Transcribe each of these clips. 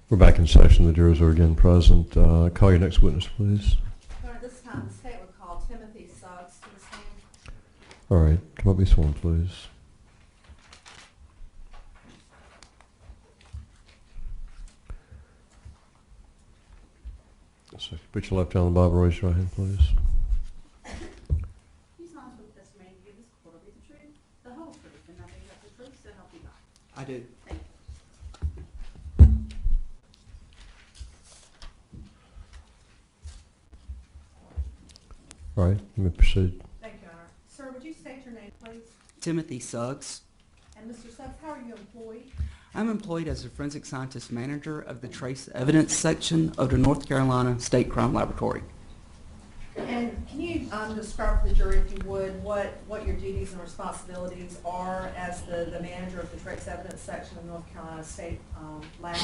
We're back in session. The jurors are again present. Call your next witness, please. All right, this time the state would call Timothy Suggs to the stand. All right, come up, be sworn, please. So put your left hand on the Bible, raise your right hand, please. You solemnly swear the testimony you give this court will be the truth, the whole truth, and nothing but the truth, so help you God. I do. Thank you. All right, you may proceed. Thank you, Your Honor. Sir, would you state your name, please? Timothy Suggs. And Mr. Suggs, how are you employed? I'm employed as a forensic scientist manager of the Trace Evidence section of the North Carolina State Crime Laboratory. And can you describe for the jury, if you would, what your duties and responsibilities are as the manager of the Trace Evidence section of North Carolina State Lab?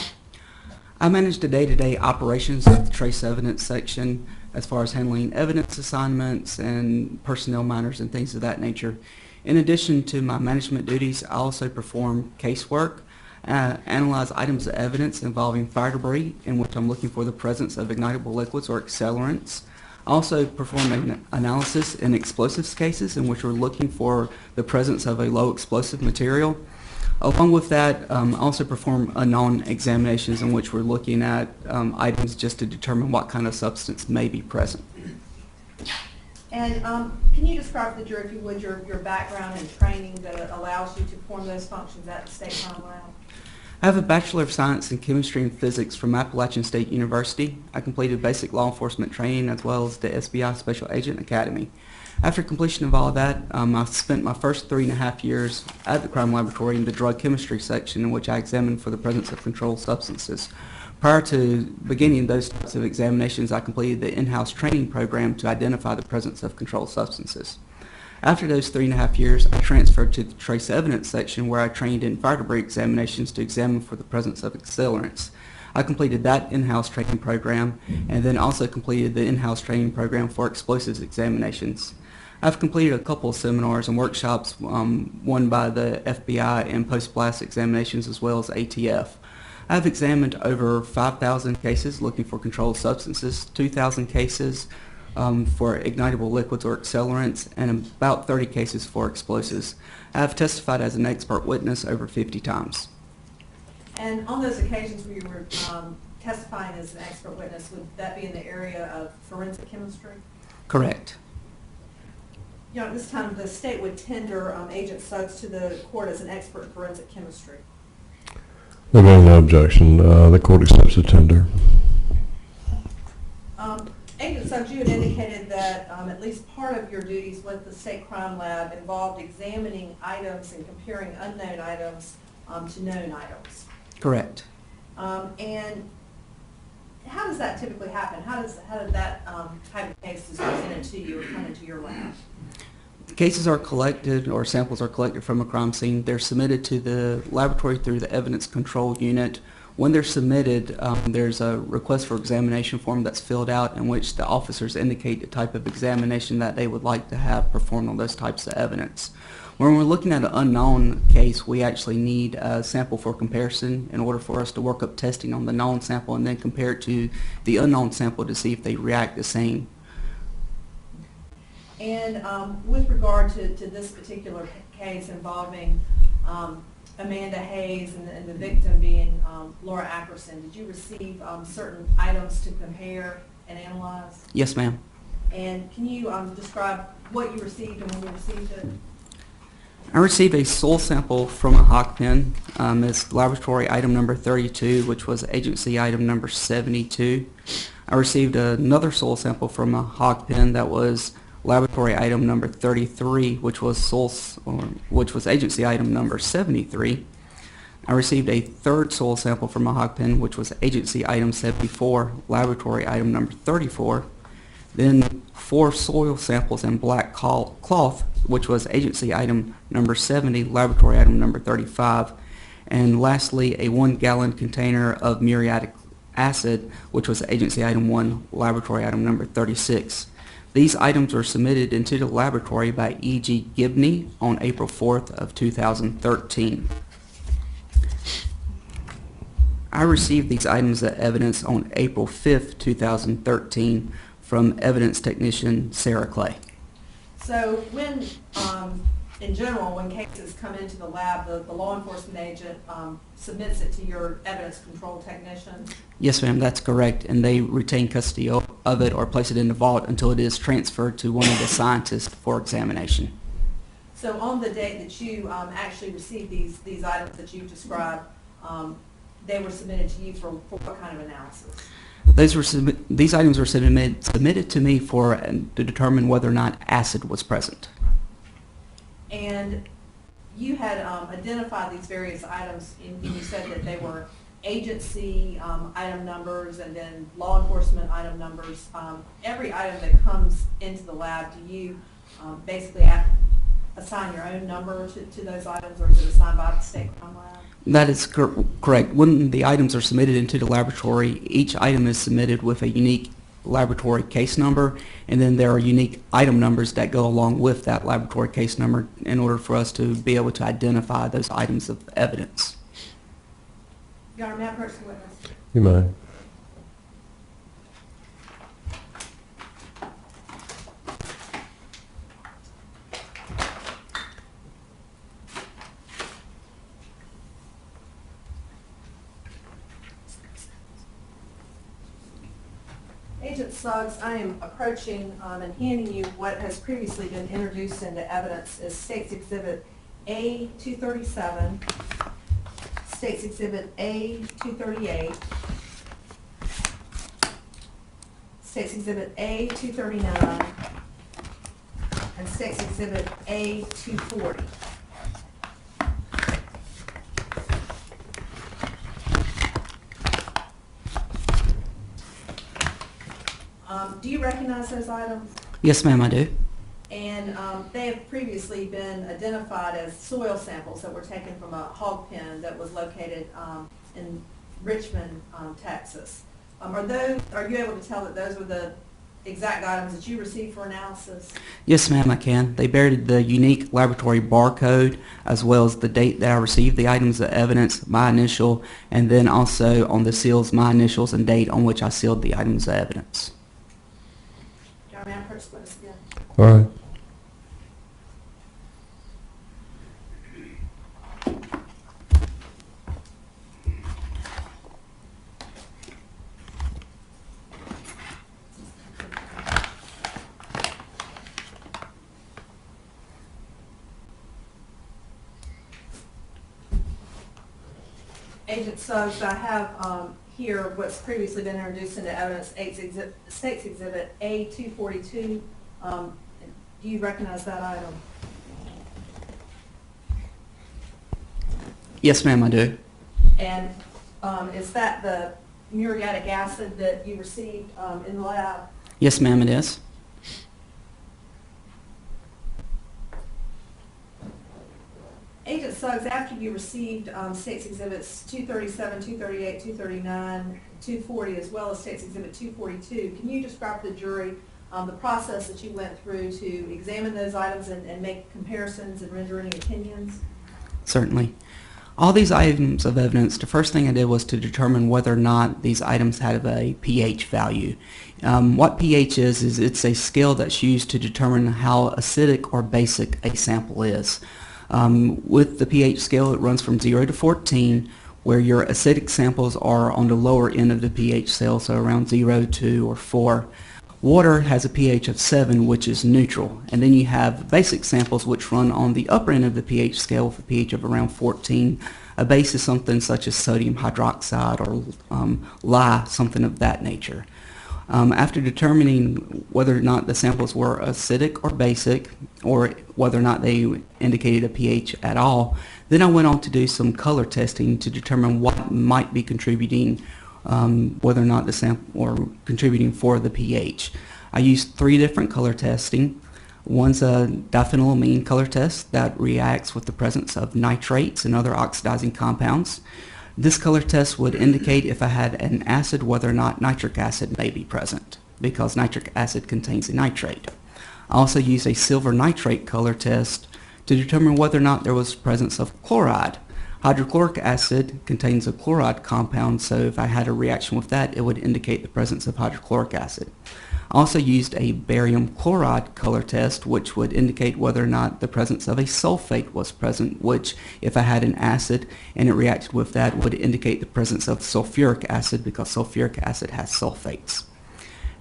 I manage the day-to-day operations of the Trace Evidence section as far as handling evidence assignments and personnel matters and things of that nature. In addition to my management duties, I also perform casework, analyze items of evidence involving fire debris in which I'm looking for the presence of ignitable liquids or accelerants. I also perform an analysis in explosives cases in which we're looking for the presence of a low explosive material. Along with that, I also perform unknown examinations in which we're looking at items just to determine what kind of substance may be present. And can you describe for the jury, if you would, your background and training that allows you to perform those functions at the State Crime Lab? I have a Bachelor of Science in Chemistry and Physics from Appalachian State University. I completed basic law enforcement training as well as the SBI Special Agent Academy. After completion of all of that, I spent my first 3.5 years at the crime laboratory in the drug chemistry section in which I examined for the presence of controlled substances. Prior to beginning those types of examinations, I completed the in-house training program to identify the presence of controlled substances. After those 3.5 years, I transferred to the Trace Evidence section where I trained in fire debris examinations to examine for the presence of accelerants. I completed that in-house training program and then also completed the in-house training program for explosives examinations. I've completed a couple of seminars and workshops, one by the FBI in post-blast examinations as well as ATF. I've examined over 5,000 cases looking for controlled substances, 2,000 cases for ignitable liquids or accelerants, and about 30 cases for explosives. I've testified as an expert witness over 50 times. And on those occasions where you were testifying as an expert witness, would that be in the area of forensic chemistry? Correct. You know, at this time, the state would tender Agent Suggs to the court as an expert in forensic chemistry. There being no objection, the court accepts the tender. Agent Suggs, you had indicated that at least part of your duties with the State Crime Lab involved examining items and comparing unknown items to known items. Correct. And how does that typically happen? How did that type of case is presented to you or come into your lab? Cases are collected or samples are collected from a crime scene. They're submitted to the laboratory through the evidence control unit. When they're submitted, there's a request for examination form that's filled out in which the officers indicate the type of examination that they would like to have performed on those types of evidence. When we're looking at an unknown case, we actually need a sample for comparison in order for us to work up testing on the known sample and then compare it to the unknown sample to see if they react the same. And with regard to this particular case involving Amanda Hayes and the victim being Laura Ackerson, did you receive certain items to compare and analyze? Yes, ma'am. And can you describe what you received and when you received it? I received a soil sample from a hawk pen. It's laboratory item number 32, which was agency item number 72. I received another soil sample from a hawk pen that was laboratory item number 33, which was agency item number 73. I received a third soil sample from a hawk pen, which was agency item 74, laboratory item number 34. Then 4 soil samples in black cloth, which was agency item number 70, laboratory item number 35. And lastly, a 1-gallon container of muriatic acid, which was agency item 1, laboratory item number 36. These items were submitted into the laboratory by E.G. Gibney on April 4th of 2013. I received these items of evidence on April 5th, 2013 from evidence technician Sarah Clay. So when, in general, when cases come into the lab, the law enforcement agent submits it to your evidence control technician? Yes, ma'am, that's correct, and they retain custody of it or place it in the vault until it is transferred to one of the scientists for examination. So on the date that you actually received these items that you've described, they were submitted to you for what kind of analysis? These items were submitted to me to determine whether or not acid was present. And you had identified these various items, and you said that they were agency item numbers and then law enforcement item numbers. Every item that comes into the lab, do you basically assign your own number to those items, or is it assigned by the state crime lab? That is correct. When the items are submitted into the laboratory, each item is submitted with a unique laboratory case number, and then there are unique item numbers that go along with that laboratory case number in order for us to be able to identify those items of evidence. Your Honor, may I approach the witness? You may. Agent Suggs, I am approaching and handing you what has previously been introduced into evidence as State's Exhibit A-237, State's Exhibit A-238, State's Exhibit A-239, and State's Exhibit A-240. Do you recognize those items? Yes, ma'am, I do. And they have previously been identified as soil samples that were taken from a hog pen that was located in Richmond, Texas. Are you able to tell that those were the exact items that you received for analysis? Yes, ma'am, I can. They bear the unique laboratory barcode as well as the date that I received the items of evidence, my initial, and then also on the seals, my initials and date on which I sealed the items of evidence. May I approach the witness again? All right. Agent Suggs, I have here what's previously been introduced into evidence, State's Exhibit A-242. Do you recognize that item? Yes, ma'am, I do. And is that the muriatic acid that you received in the lab? Yes, ma'am, it is. Agent Suggs, after you received State's Exhibits 237, 238, 239, 240, as well as State's Exhibit 242, can you describe to the jury the process that you went through to examine those items and make comparisons and render any opinions? Certainly. All these items of evidence, the first thing I did was to determine whether or not these items had a pH value. What pH is it's a scale that's used to determine how acidic or basic a sample is. With the pH scale, it runs from 0 to 14, where your acidic samples are on the lower end of the pH scale, so around 0, 2, or 4. Water has a pH of 7, which is neutral, and then you have basic samples which run on the upper end of the pH scale with a pH of around 14. A base is something such as sodium hydroxide or lye, something of that nature. After determining whether or not the samples were acidic or basic, or whether or not they indicated a pH at all, then I went on to do some color testing to determine what might be contributing, whether or not the sample or contributing for the pH. I used 3 different color testing. One's a diphenylamine color test that reacts with the presence of nitrates and other oxidizing compounds. This color test would indicate if I had an acid whether or not nitric acid may be present, because nitric acid contains a nitrate. I also used a silver nitrate color test to determine whether or not there was presence of chloride. Hydrochloric acid contains a chloride compound, so if I had a reaction with that, it would indicate the presence of hydrochloric acid. I also used a barium chloride color test, which would indicate whether or not the presence of a sulfate was present, which if I had an acid and it reacted with that would indicate the presence of sulfuric acid, because sulfuric acid has sulfates.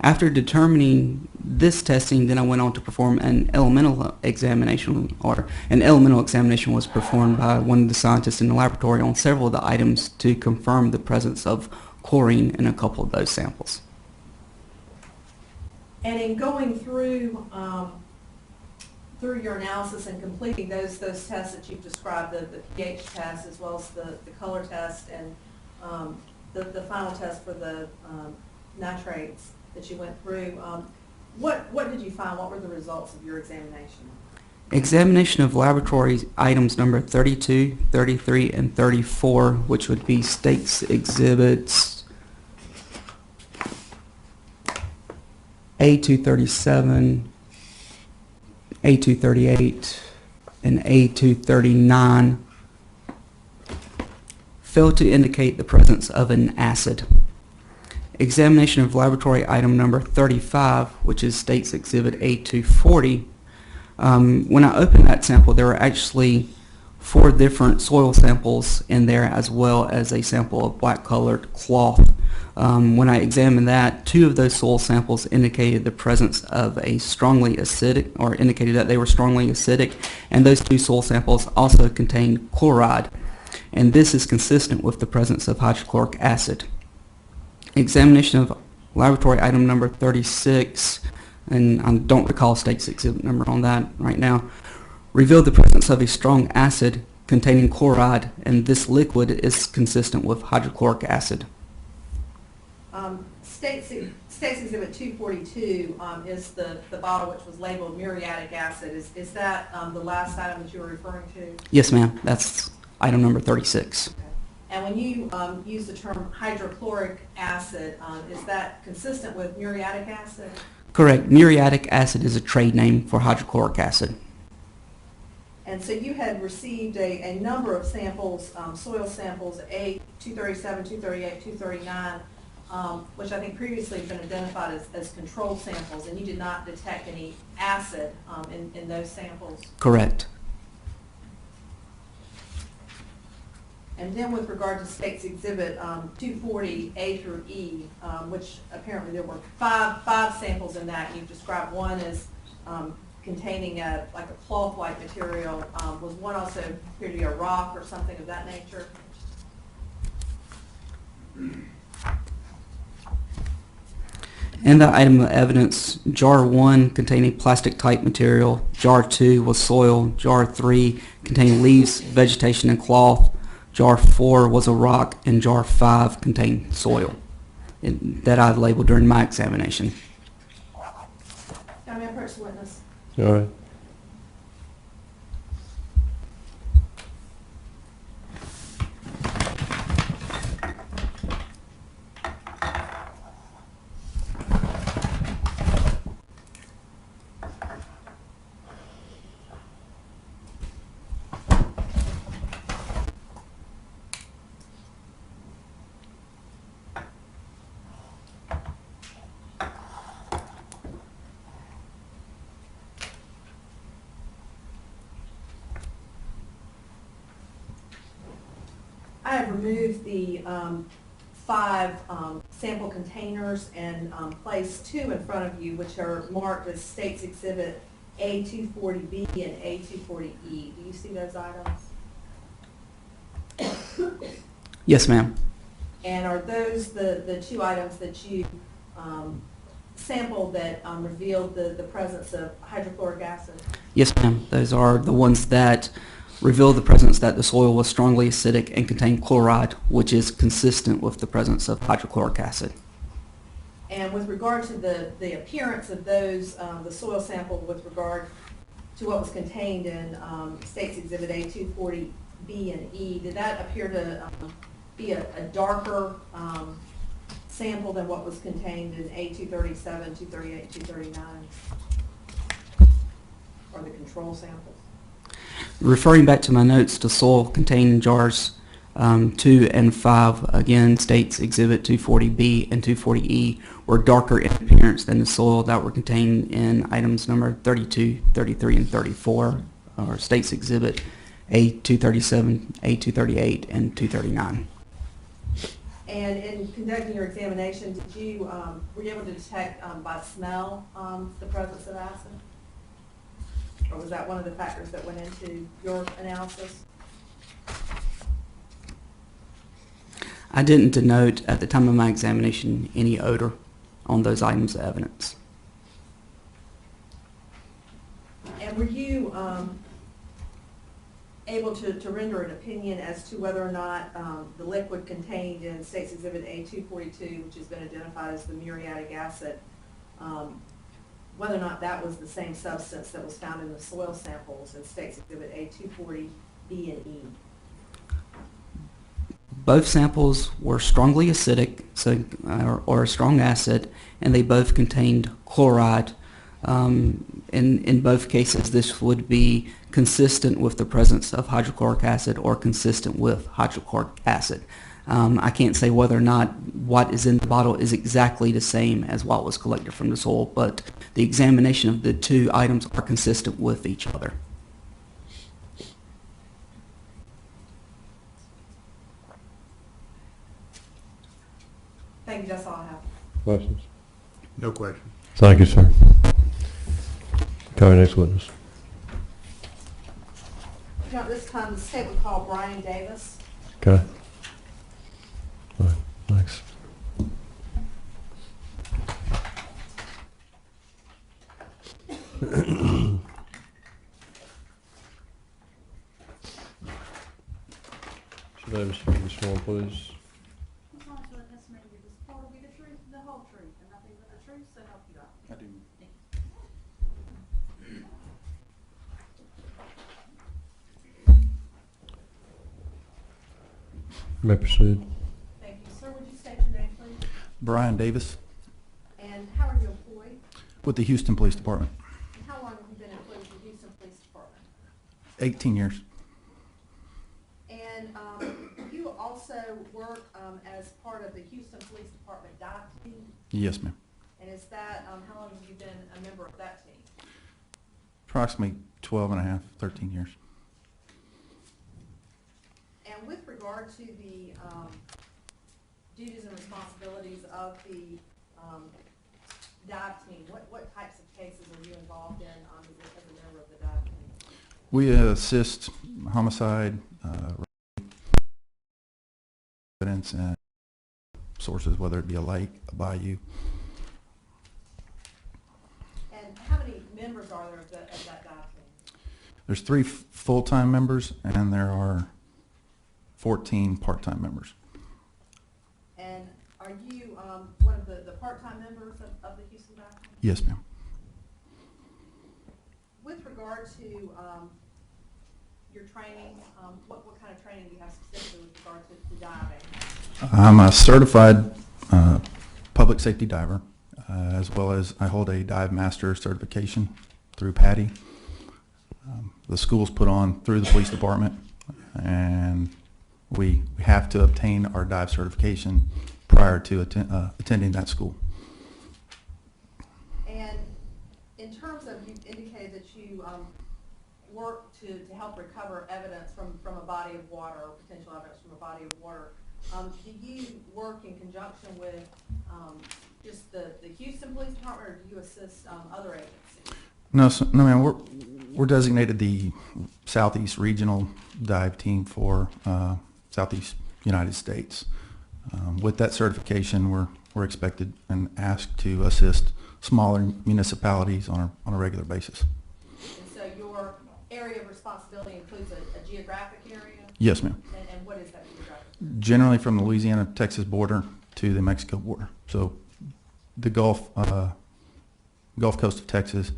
After determining this testing, then I went on to perform an elemental examination, or an elemental examination was performed by one of the scientists in the laboratory on several of the items to confirm the presence of chlorine in a couple of those samples. And in going through your analysis and completing those tests that you've described, the pH test as well as the color test and the final test for the nitrates that you went through, what did you find? What were the results of your examination? Examination of laboratory items number 32, 33, and 34, which would be State's Exhibits A237, A238, and A239, failed to indicate the presence of an acid. Examination of laboratory item number 35, which is State's Exhibit A240, when I opened that sample, there were actually 4 different soil samples in there, as well as a sample of black-colored cloth. When I examined that, 2 of those soil samples indicated the presence of a strongly acidic, or indicated that they were strongly acidic, and those 2 soil samples also contained chloride, and this is consistent with the presence of hydrochloric acid. Examination of laboratory item number 36, and I don't recall State's exhibit number on that right now, revealed the presence of a strong acid containing chloride, and this liquid is consistent with hydrochloric acid. State's Exhibit 242 is the bottle which was labeled muriatic acid. Is that the last item that you were referring to? Yes, ma'am. That's item number 36. Okay. And when you use the term hydrochloric acid, is that consistent with muriatic acid? Correct. Muriatic acid is a trade name for hydrochloric acid. And so you had received a number of samples, soil samples, A237, 238, 239, which I think previously had been identified as controlled samples, and you did not detect any acid in those samples. Correct. And then with regard to State's Exhibit 240 A through E, which apparently there were five samples in that. You've described one as containing like a cloth-like material. Was one also appear to be a rock or something of that nature? In the item of evidence, jar 1 contained a plastic-type material, jar 2 was soil, jar 3 contained leaves, vegetation, and cloth, jar 4 was a rock, and jar 5 contained soil that I labeled during my examination. County Approach the witness. All right. I have removed the 5 sample containers and placed 2 in front of you, which are marked as State's Exhibit A240B and A240E. Do you see those items? Yes, ma'am. And are those the 2 items that you sampled that revealed the presence of hydrochloric acid? Yes, ma'am. Those are the ones that reveal the presence that the soil was strongly acidic and contained chloride, which is consistent with the presence of hydrochloric acid. And with regard to the appearance of those, the soil sample with regard to what was contained in State's Exhibit A240B and E, did that appear to be a darker sample than what was contained in A237, 238, 239, or the control samples? Referring back to my notes, the soil contained in jars 2 and 5, again, states Exhibit 240B and 240E were darker in appearance than the soil that were contained in items number 32, 33, and 34, or states Exhibit A237, A238, and 239. And in conducting your examination, did you, were you able to detect by smell the presence of acid? Or was that one of the factors that went into your analysis? I didn't denote at the time of my examination any odor on those items of evidence. And were you able to render an opinion as to whether or not the liquid contained in States Exhibit A242, which has been identified as the muriatic acid, whether or not that was the same substance that was found in the soil samples in States Exhibit A240B and E? Both samples were strongly acidic, so, or a strong acid, and they both contained chloride. In both cases, this would be consistent with the presence of hydrochloric acid or consistent with hydrochloric acid. I can't say whether or not what is in the bottle is exactly the same as what was collected from the soil, but the examination of the two items are consistent with each other. Thank you, that's all I have. Questions? No question. Thank you, sir. Call your next witness. Now, at this time, the state would call Brian Davis. Okay. All right, thanks. Mr. Davis, you can sworn, please. I promise you that testimony you give this report will be the truth, the whole truth, and nothing but the truth, so help you God. I do. You may proceed. Thank you. Sir, would you state your name, please? Brian Davis And how are you employed? with the Houston Police Department. And how long have you been employed with the Houston Police Department? 18 years. And you also work as part of the Houston Police Department dive team? Yes, ma'am. And is that, how long have you been a member of that team? Approximately 12 and a half, 13 years. And with regard to the duties and responsibilities of the dive team, what types of cases are you involved in as a member of the dive team? We assist homicide, evidence, and sources, whether it be a lake, a bayou. And how many members are there of that dive team? There's 3 full-time members, and there are 14 part-time members. And are you one of the part-time members of the Houston dive team? Yes, ma'am. With regard to your training, what kind of training do you have specifically with regard to diving? I'm a certified public safety diver, as well as I hold a dive master certification through PADI. The school's put on through the police department, and we have to obtain our dive certification prior to attending that school. And in terms of, you indicated that you work to help recover evidence from a body of water, or potential evidence from a body of water. Do you work in conjunction with just the Houston Police Department, or do you assist other agencies? No, no, ma'am. We're designated the Southeast Regional Dive Team for Southeast United States. With that certification, we're expected and asked to assist smaller municipalities on a regular basis. And so your area of responsibility includes a geographic area? Yes, ma'am. And what is that geographic? Generally from the Louisiana-Texas border to the Mexico border. So the Gulf Coast of Texas,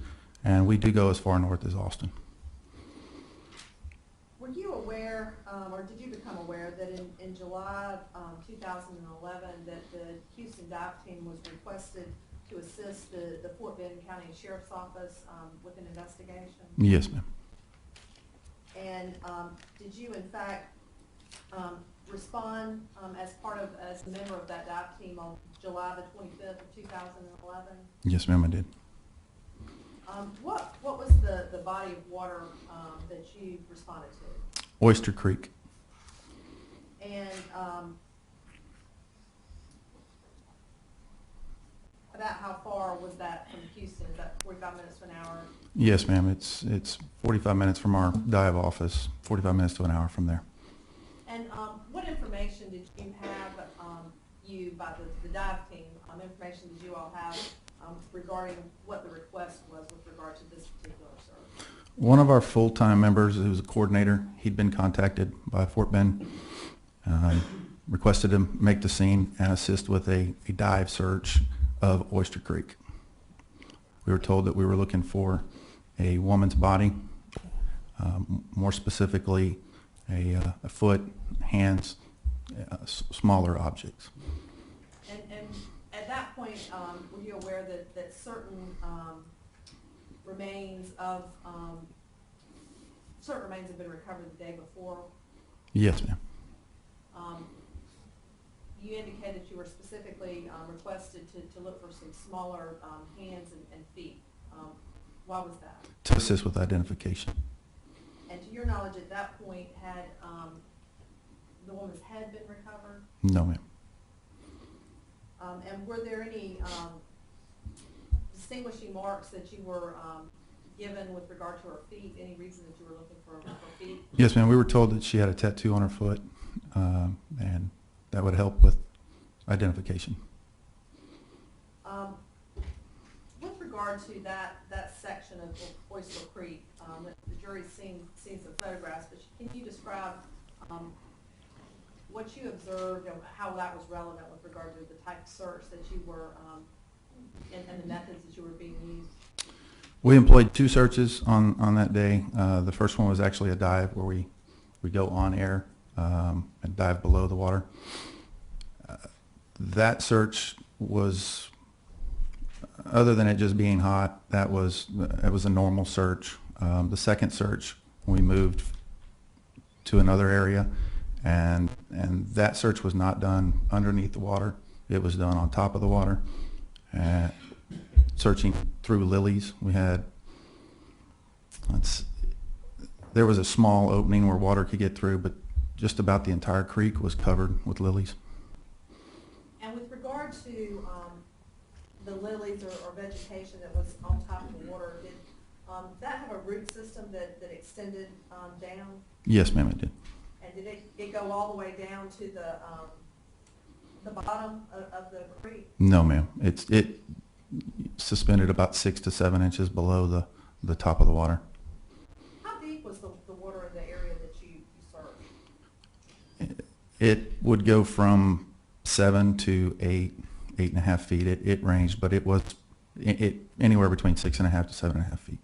and we do go as far north as Austin. Were you aware, or did you become aware that in July 2011 that the Houston dive team was requested to assist the Fort Bend County Sheriff's Office with an investigation? Yes, ma'am. And did you in fact respond as a member of that dive team on July the 25th of 2011? Yes, ma'am, I did. What was the body of water that you responded to? Oyster Creek. And about how far was that from Houston? Is that 45 minutes to an hour? Yes, ma'am. It's 45 minutes from our dive office, 45 minutes to an hour from there. And what information did you have, by the dive team, information did you all have regarding what the request was with regard to this particular search? One of our full-time members, who was a coordinator, he'd been contacted by Fort Bend, requested to make the scene and assist with a dive search of Oyster Creek. We were told that we were looking for a woman's body, more specifically a foot, hands, smaller objects. And at that point, were you aware that certain remains had been recovered the day before? Yes, ma'am. You indicated you were specifically requested to look for some smaller hands and feet. Why was that? To assist with identification. And to your knowledge, at that point, had the woman's head been recovered? No, ma'am. And were there any distinguishing marks that you were given with regard to her feet? Any reason that you were looking for her feet? Yes, ma'am. We were told that she had a tattoo on her foot, and that would help with identification. With regard to that section of Oyster Creek, the jury's seen some photographs, but can you describe what you observed and how that was relevant with regard to the type of search that you were and the methods that you were being used? We employed 2 searches on that day. The first one was actually a dive where we go on air and dive below the water. That search was, other than it just being hot, it was a normal search. The second search, we moved to another area, and that search was not done underneath the water. It was done on top of the water, searching through lilies. We had, there was a small opening where water could get through, but just about the entire creek was covered with lilies. And with regard to the lilies or vegetation that was on top of the water, did that have a root system that extended down? Yes, ma'am, it did. And did it go all the way down to the bottom of the creek? No, ma'am. It suspended about 6 to 7 inches below the top of the water. How deep was the water in the area that you searched? It would go from 7 to 8.5 feet. It ranged, but it was anywhere between 6.5 to 7.5 feet.